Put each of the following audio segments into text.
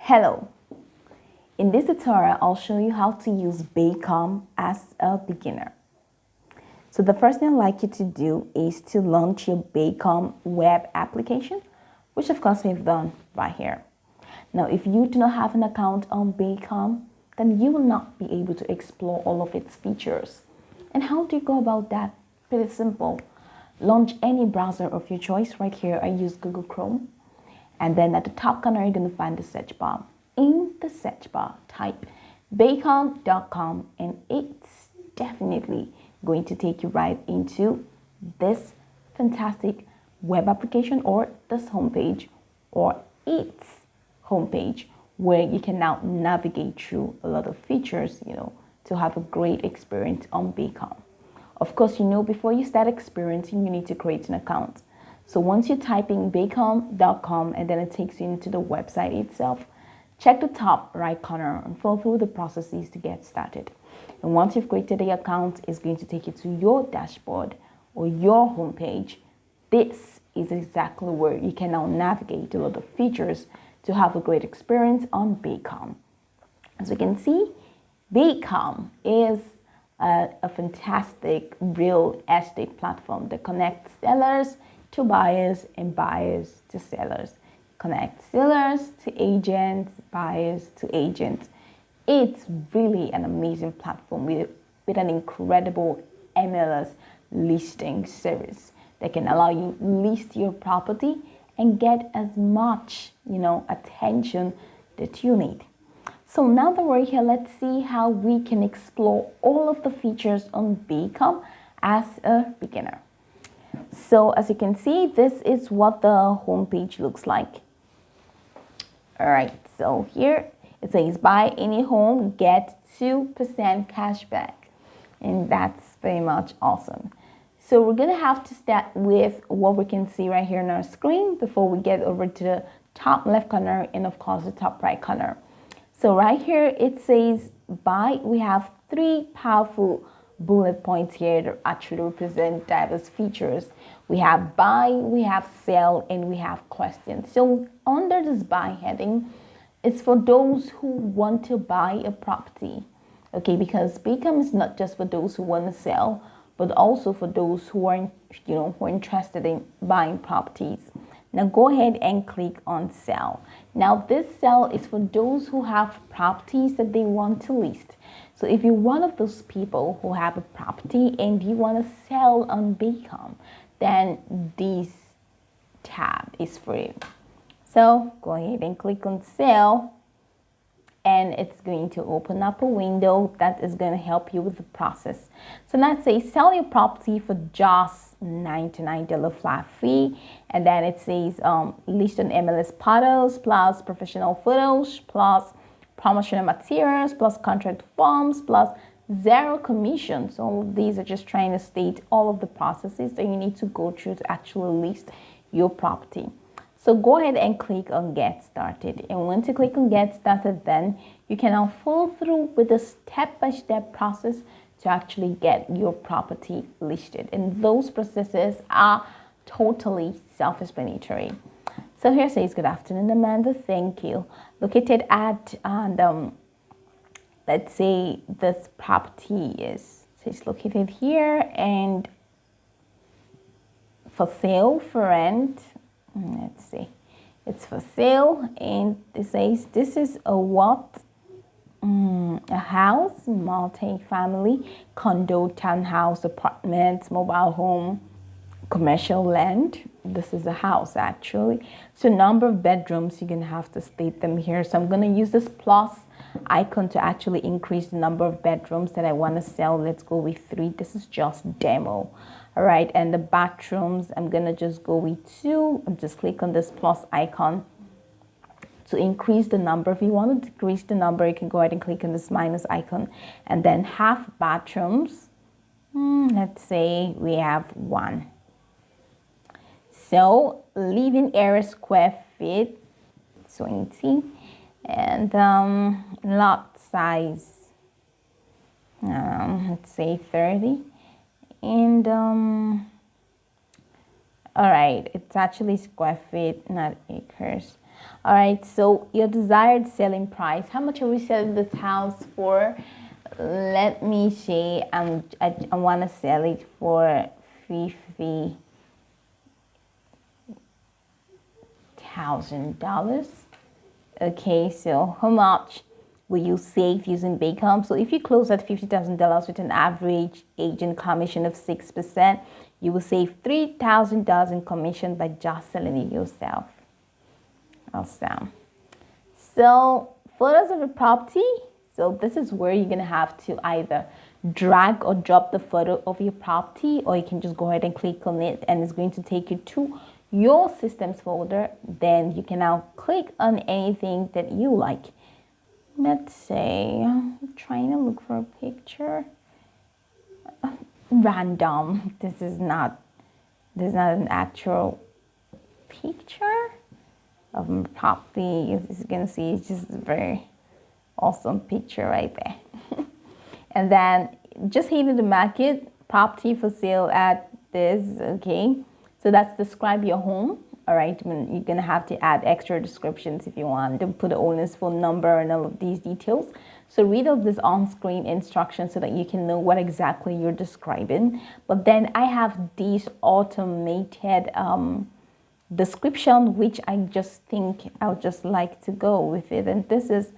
Hello, in this tutorial I'll show you how to use Bacom as a beginner. So the first thing I'd like you to do is to launch your Bacom web application, which of course we've done right here. Now if you do not have an account on Bacom, then you will not be able to explore all of its features. And how do you go about that? Pretty simple. Launch any browser of your choice. Right here I use Google Chrome. And then at the top corner, you're going to find the search bar. In the search bar, type bacom.com, and it's definitely going to take you right into this fantastic web application or this homepage or its homepage, where you can now navigate through a lot of features, to have a great experience on Bacom. Of course, before you start experiencing, you need to create an account. So once you type in bacom.com and then it takes you into the website itself, check the top right corner and follow through the processes to get started. And once you've created the account, it's going to take you to your dashboard or your homepage. This is exactly where you can now navigate a lot of features to have a great experience on Bacom. As we can see, Bacom is a fantastic real estate platform that connects sellers to buyers and buyers to sellers. Connect sellers to agents, buyers to agents. It's really an amazing platform with an incredible MLS listing service that can allow you list your property and get as much, attention that you need. So now that we're here, let's see how we can explore all of the features on Bacom as a beginner. So as you can see, this is what the homepage looks like. All right, so here it says buy any home, get 2% cash back. And that's very much awesome. So we're gonna have to start with what we can see right here on our screen before we get over to the top left corner and of course the top right corner. So right here it says buy. We have 3 powerful bullet points here that actually represent diverse features. We have buy, we have sell, and we have questions. So under this buy heading, it's for those who want to buy a property. Okay, because Bacom is not just for those who want to sell, but also for those who are, who are interested in buying properties. Now go ahead and click on sell. Now this sell is for those who have properties that they want to list. So if you're one of those people who have a property and you want to sell on Bacom, then this tab is for you. So go ahead and click on sell, and it's going to open up a window that is going to help you with the process. So let's say sell your property for just $99 flat fee, and then it says list on MLS portals plus professional photos plus promotional materials plus contract forms plus 0 commission. So these are just trying to state all of the processes that you need to go through to actually list your property. So go ahead and click on get started, and once you click on get started, then you can now follow through with the step-by-step process to actually get your property listed, and those processes are totally self-explanatory. So here says, good afternoon, Amanda. Thank you. Located at, let's say this property is located here and for sale, for rent. Let's see, it's for sale, and it says this is a what? A house, multi-family, condo, townhouse, apartments, mobile home, commercial land. This is a house actually. So number of bedrooms, you're gonna have to state them here. So I'm gonna use this plus icon to actually increase the number of bedrooms that I want to sell. Let's go with 3. This is just demo. All right, and the bathrooms, I'm gonna just go with 2. I'm just click on this plus icon to increase the number. If you want to decrease the number, you can go ahead and click on this minus icon, and then half bathrooms. Let's say we have 1. So living area square feet 20, and lot size, let's say 30, and all right, it's actually square feet, not acres. All right, so your desired selling price. How much are we selling this house for? Let me see. I want to sell it for $50,000. Okay, so how much will you save using Bacom? So if you close at $50,000 with an average agent commission of 6%, you will save $3,000 in commission by just selling it yourself. Awesome. So photos of the property. So this is where you're gonna have to either drag or drop the photo of your property, or you can just go ahead and click on it and it's going to take you to your systems folder. Then you can now click on anything that you like. Let's say I'm trying to look for a picture. Random. This is not an actual picture of my property. As you can see, it's just a very awesome picture right there. And then just hit the market, property for sale at this. Okay, so that's describe your home. All right, you're gonna have to add extra descriptions if you want to put the owner's phone number and all of these details. So read out this on-screen instructions so that you can know what exactly you're describing. But then I have these automated description, which I just think I would just like to go with it. And this is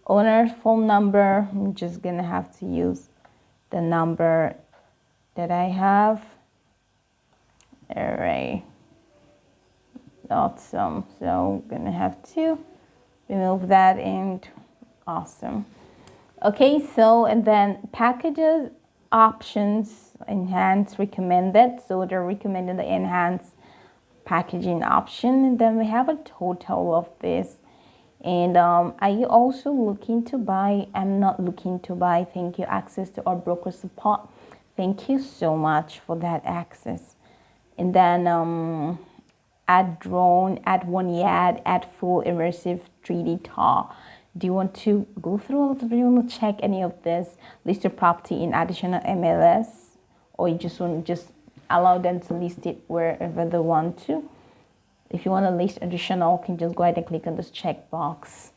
owner's phone number. I'm just gonna have to use the number that I have. All right. Awesome. So I'm gonna have to remove that and awesome. Okay, so and then packages, options, enhanced, recommended. So they're recommending the enhanced packaging option. And then we have a total of this. And are you also looking to buy? I'm not looking to buy. Thank you. Access to our broker support. Thank you so much for that access. And then add drone, add one yard, add full immersive 3D tour. Do you want to go through all of it? Do you want to check any of this? List your property in additional MLS, or you just want to just allow them to list it wherever they want to? If you want to list additional, you can just go ahead and click on this checkbox.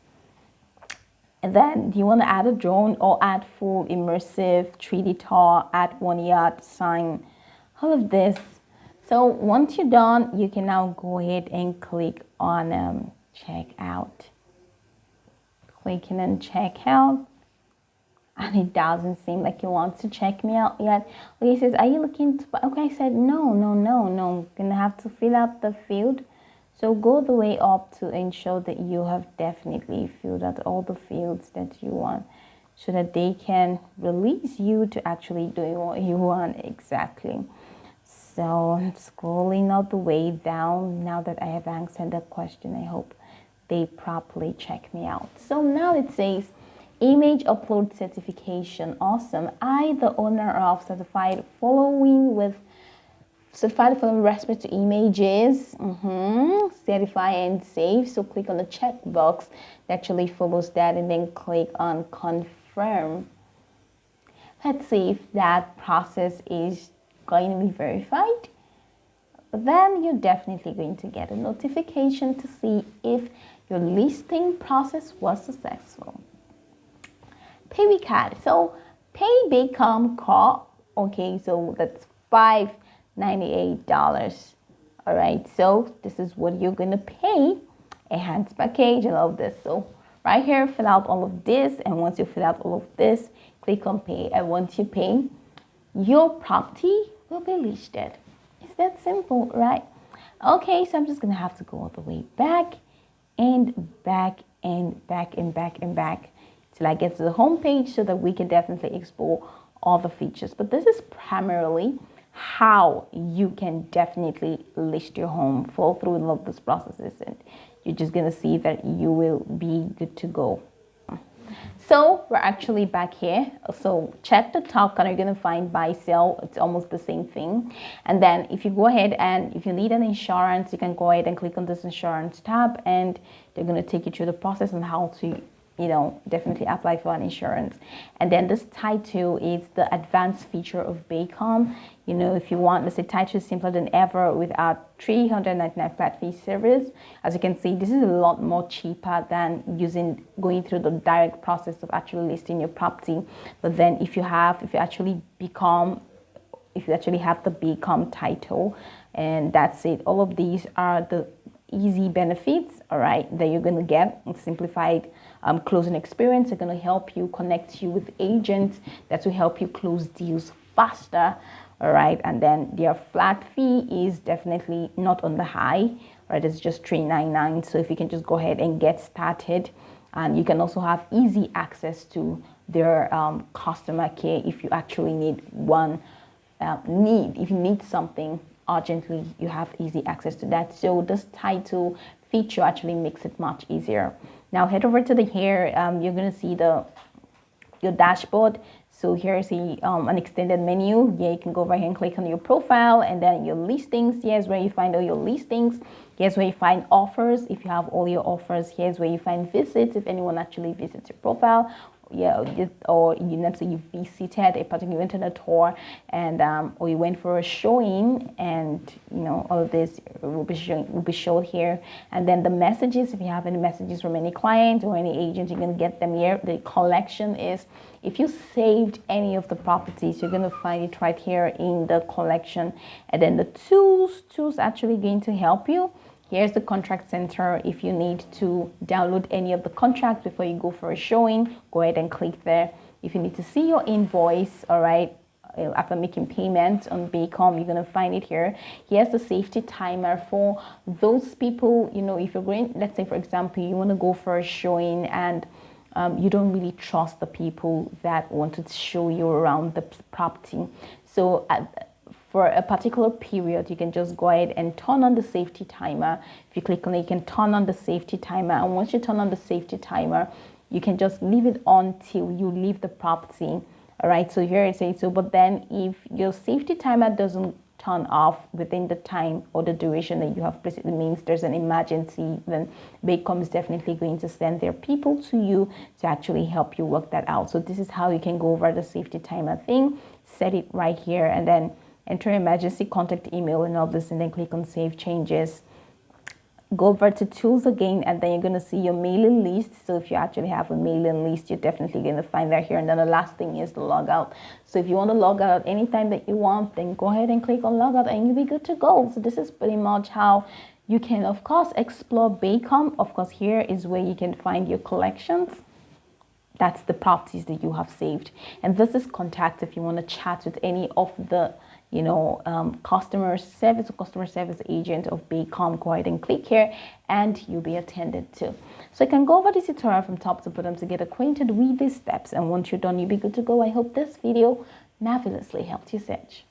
And then do you want to add a drone or add full immersive 3D tour, add 1 yard sign, all of this. So once you're done, you can now go ahead and click on check out. Clicking on check out. And it doesn't seem like you want to check me out yet. Okay, it says, are you looking to buy? Okay, I said, no. I'm gonna have to fill out the field. So go the way up to ensure that you have definitely filled out all the fields that you want, so that they can release you to actually doing what you want exactly. So I'm scrolling all the way down. Now that I have answered that question, I hope they properly check me out. So now it says image upload certification. Awesome. I, the owner of certified following with respect to images, certify and save. So click on the checkbox that actually follows that, and then click on confirm. Let's see if that process is going to be verified. Then you're definitely going to get a notification to see if your listing process was successful. Pay with card. So pay Bacom card. Okay, so that's $598. All right, so this is what you're gonna pay. Enhanced package and all of this. So right here, fill out all of this, and once you fill out all of this, click on pay. And once you pay, your property will be listed. It's that simple, right? Okay, so I'm just gonna have to go all the way back and back and back and back and back till I get to the home page, so that we can definitely explore all the features. But this is primarily how you can definitely list your home. Follow through with all of these processes, and you're just gonna see that you will be good to go. So we're actually back here. So check the top corner, you're gonna find buy, sell. It's almost the same thing. And then if you go ahead and if you need an insurance, you can go ahead and click on this insurance tab, and they're gonna take you through the process on how to definitely apply for an insurance. And then this title is the advanced feature of Bacom. If you want, let's say title is simpler than ever with our 399 flat fee service. As you can see, this is a lot more cheaper than going through the direct process of actually listing your property. But then if you actually have the Beycome title, and that's it. All of these are the easy benefits, all right, that you're going to get. Simplified closing experience are going to help you connect you with agents that will help you close deals faster, all right. And then their flat fee is definitely not on the high, right? It's just $399. So if you can just go ahead and get started, and you can also have easy access to their customer care if you actually need if you need something urgently, you have easy access to that. So this title feature actually makes it much easier. Now head over to here. You're going to see your dashboard. So here's an extended menu. Yeah, you can go over here and click on your profile, and then your listings. Here's where you find all your listings. Here's where you find offers. If you have all your offers, here's where you find visits. If anyone actually visits your profile, or you visited a particular, you went on a tour, and or you went for a showing, and all of this will be shown here. And then the messages, if you have any messages from any client or any agent, you can get them here. The collection is, if you saved any of the properties, you're going to find it right here in the collection. And then the tools actually going to help you. Here's the contract center. If you need to download any of the contracts before you go for a showing, go ahead and click there. If you need to see your invoice, all right, after making payments on Bacom, you're going to find it here. Here's the safety timer for those people, if you're going, let's say, for example, you want to go for a showing and you don't really trust the people that want to show you around the property. So for a particular period, you can just go ahead and turn on the safety timer. If you click on it, you can turn on the safety timer. And once you turn on the safety timer, you can just leave it on till you leave the property. All right, so here it says, but then if your safety timer doesn't turn off within the time or the duration that you have placed, it means there's an emergency, then Bacom is definitely going to send their people to you to actually help you work that out. So this is how you can go over the safety timer thing, set it right here, and then enter emergency contact email and all this, and then click on save changes. Go over to tools again, and then you're going to see your mailing list. So if you actually have a mailing list, you're definitely going to find that here. And then the last thing is the logout. So if you want to log out anytime that you want, then go ahead and click on logout and you'll be good to go. So this is pretty much how you can, of course, explore Bacom. Of course, here is where you can find your collections. That's the properties that you have saved. And this is contact if you want to chat with any of the customer service agent of Bacom. Go ahead and click here and you'll be attended to. So you can go over this tutorial from top to bottom to get acquainted with these steps, and once you're done, you'll be good to go. I hope this video marvelously helped you search.